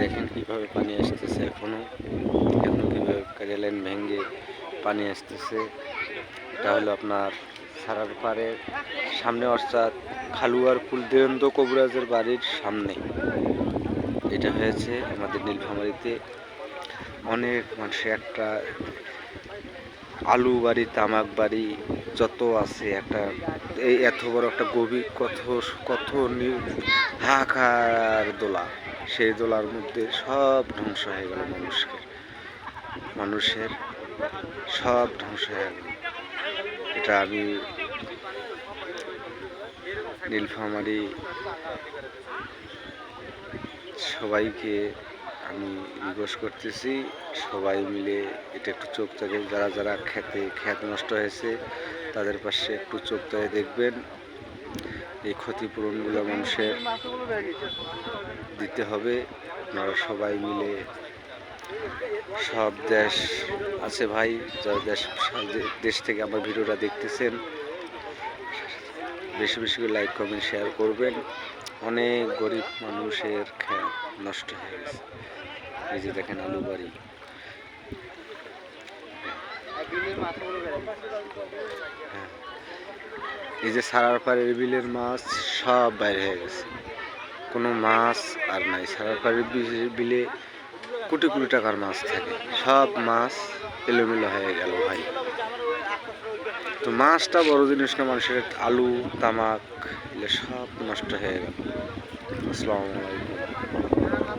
দেখেন কিভাবে পানি আসতেছে এখনো কিভাবে রেল ভেঙে পানি আসতেছে। এটা হলো আপনার সারার পাড়ের সামনে, অর্থাৎ খালুয়ার পুল দেবেন্দ্র কবিরাজের বাড়ির সামনে এটা হয়েছে আমাদের নীলফামারীতে। অনেক মানুষের একটা আলু বাড়ি, তামাক বাড়ি যত আছে, একটা এই এত বড় একটা গভীর কত হাহাকার দোলা, সেই দোলার মধ্যে সব ধ্বংস হয়ে গেল। মানুষের সব ধ্বংস হয়ে গেল। এটা আমি নীলফামারী সবাইকে আমি রিকোয়েস্ট করতেছি, সবাই মিলে এটা একটু চোখ থেকে, যারা যারা ক্ষেত নষ্ট হয়েছে তাদের পাশে একটু চোখ থেকে দেখবেন। এই ক্ষতিপূরণগুলো মানুষের দিতে হবে। আপনারা সবাই মিলে, সব দেশ আছে ভাই, যারা দেশ থেকে আমার ভিডিওটা দেখতেছেন, বেশি বেশি করে লাইক কমেন্ট শেয়ার করবেন। অনেক গরিব মানুষের ক্ষেত নষ্ট হয়ে গেছে। এই যে দেখেন আলু বাড়ি, এই যে সারার পাড়ের বিলের মাছ সব বাইরে হয়ে গেছে, কোনো মাছ আর নাই। সারার পাড়ের বিলে কোটি কোটি টাকার মাছ থাকে, সব মাছ এলোমেলো হয়ে গেল ভাই। তো মাছটা বড় জিনিস না, মানুষের আলু তামাক সব নষ্ট হয়ে গেল। আসসালামু আলাইকুম।